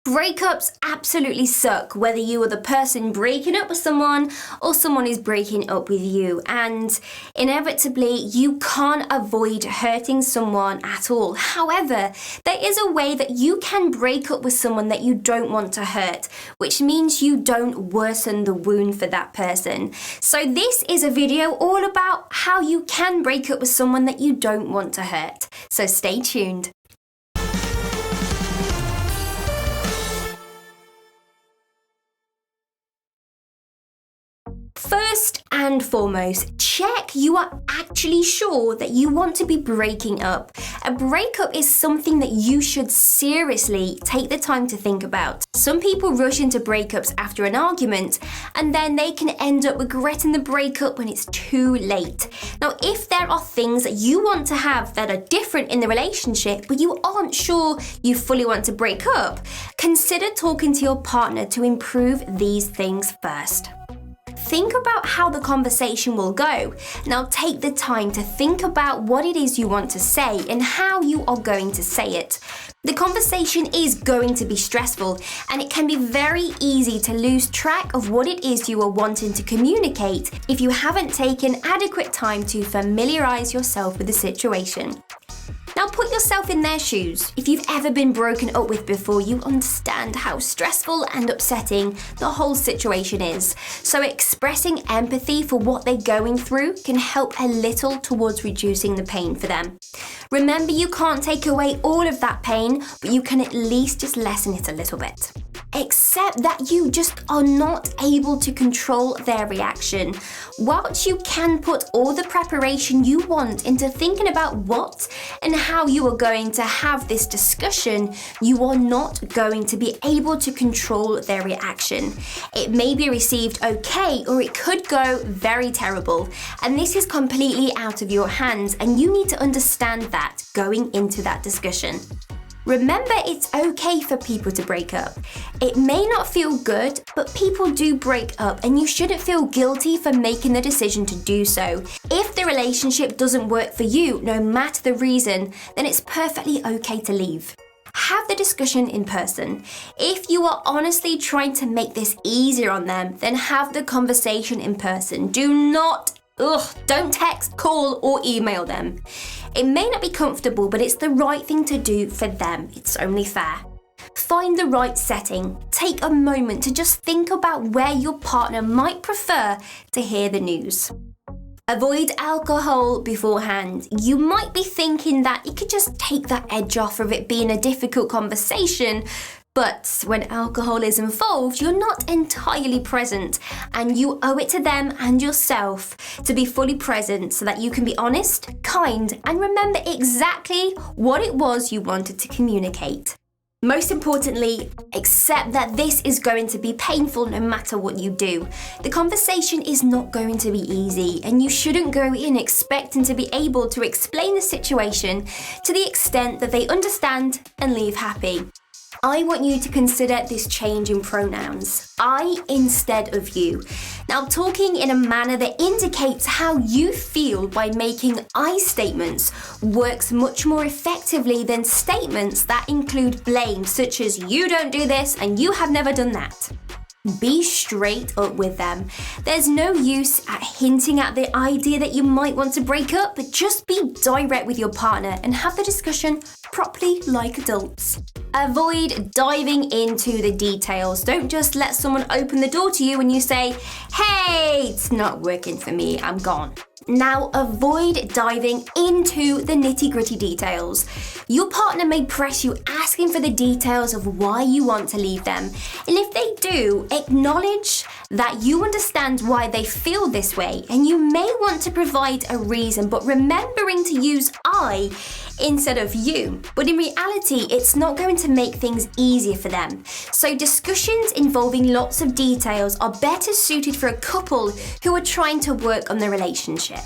Breakups absolutely suck, whether you are the person breaking up with someone or someone is breaking up with you. And inevitably, you can't avoid hurting someone at all. However, there is a way that you can break up with someone that you don't want to hurt, which means you don't worsen the wound for that person. So this is a video all about how you can break up with someone that you don't want to hurt. So stay tuned. First and foremost, check you are actually sure that you want to be breaking up. A breakup is something that you should seriously take the time to think about. Some people rush into breakups after an argument and then they can end up regretting the breakup when it's too late. Now, if there are things that you want to have that are different in the relationship but you aren't sure you fully want to break up, consider talking to your partner to improve these things first. Think about how the conversation will go. Now take the time to think about what it is you want to say and how you are going to say it. The conversation is going to be stressful, and it can be very easy to lose track of what it is you are wanting to communicate if you haven't taken adequate time to familiarize yourself with the situation. Now put yourself in their shoes. If you've ever been broken up with before, you understand how stressful and upsetting the whole situation is. So expressing empathy for what they're going through can help a little towards reducing the pain for them. Remember, you can't take away all of that pain, but you can at least just lessen it a little bit. Accept that you just are not able to control their reaction. Whilst you can put all the preparation you want into thinking about what and how you are going to have this discussion, you are not going to be able to control their reaction. It may be received okay, or it could go very terrible, and this is completely out of your hands, and you need to understand that going into that discussion. Remember, it's okay for people to break up. It may not feel good, but people do break up, and you shouldn't feel guilty for making the decision to do so. If the relationship doesn't work for you, no matter the reason, then it's perfectly okay to leave. Have the discussion in person. If you are honestly trying to make this easier on them, then have the conversation in person. Don't text, call, or email them. It may not be comfortable, but it's the right thing to do for them. It's only fair. Find the right setting. Take a moment to just think about where your partner might prefer to hear the news. Avoid alcohol beforehand. You might be thinking that you could just take that edge off of it being a difficult conversation, but when alcohol is involved, you're not entirely present, and you owe it to them and yourself to be fully present so that you can be honest, kind, and remember exactly what it was you wanted to communicate. Most importantly, accept that this is going to be painful no matter what you do. The conversation is not going to be easy, and you shouldn't go in expecting to be able to explain the situation to the extent that they understand and leave happy. I want you to consider this change in pronouns. I instead of you. Now, talking in a manner that indicates how you feel by making I statements works much more effectively than statements that include blame, such as you don't do this and you have never done that. Be straight up with them. There's no use at hinting at the idea that you might want to break up, but just be direct with your partner and have the discussion properly like adults. Avoid diving into the details. Don't just let someone open the door to you and you say, "Hey, it's not working for me, I'm gone." Now, avoid diving into the nitty-gritty details. Your partner may press you asking for the details of why you want to leave them. And if they do, acknowledge that you understand why they feel this way, and you may want to provide a reason, but remembering to use I instead of you. But in reality, it's not going to make things easier for them. So discussions involving lots of details are better suited for a couple who are trying to work on the relationship.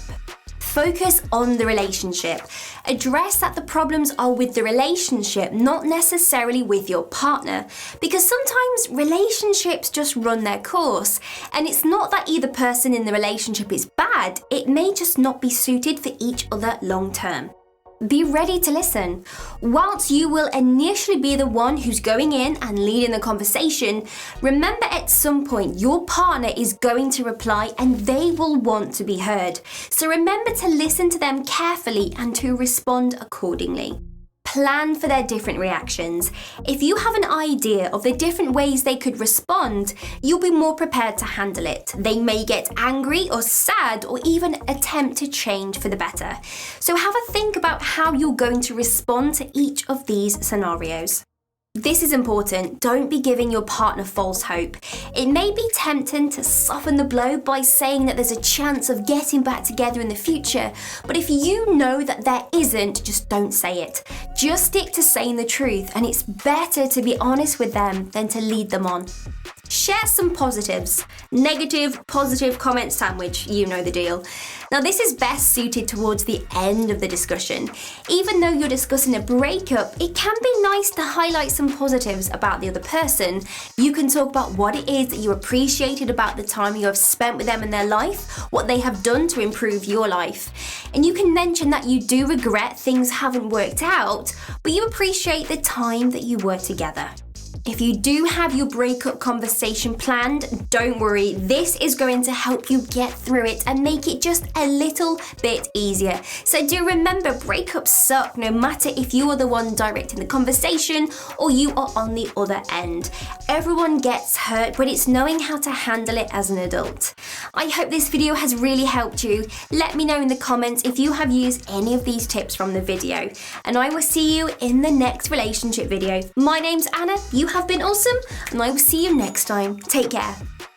Focus on the relationship. Address that the problems are with the relationship, not necessarily with your partner, because sometimes relationships just run their course, and it's not that either person in the relationship is bad, it may just not be suited for each other long term. Be ready to listen. Whilst you will initially be the one who's going in and leading the conversation, remember at some point your partner is going to reply and they will want to be heard. So remember to listen to them carefully and to respond accordingly. Plan for their different reactions. If you have an idea of the different ways they could respond, you'll be more prepared to handle it. They may get angry or sad or even attempt to change for the better. So have a think about how you're going to respond to each of these scenarios. This is important. Don't be giving your partner false hope. It may be tempting to soften the blow by saying that there's a chance of getting back together in the future, but if you know that there isn't, just don't say it. Just stick to saying the truth, and it's better to be honest with them than to lead them on. Share some positives. Negative, positive comment sandwich, you know the deal. Now this is best suited towards the end of the discussion. Even though you're discussing a breakup, it can be nice to highlight some positives about the other person. You can talk about what it is that you appreciated about the time you have spent with them in their life, what they have done to improve your life. And you can mention that you do regret things haven't worked out, but you appreciate the time that you were together. If you do have your breakup conversation planned, don't worry, this is going to help you get through it and make it just a little bit easier. So do remember, breakups suck no matter if you are the one directing the conversation or you are on the other end. Everyone gets hurt, but it's knowing how to handle it as an adult. I hope this video has really helped you. Let me know in the comments if you have used any of these tips from the video. And I will see you in the next relationship video. My name's Anna, you have been awesome, and I will see you next time. Take care.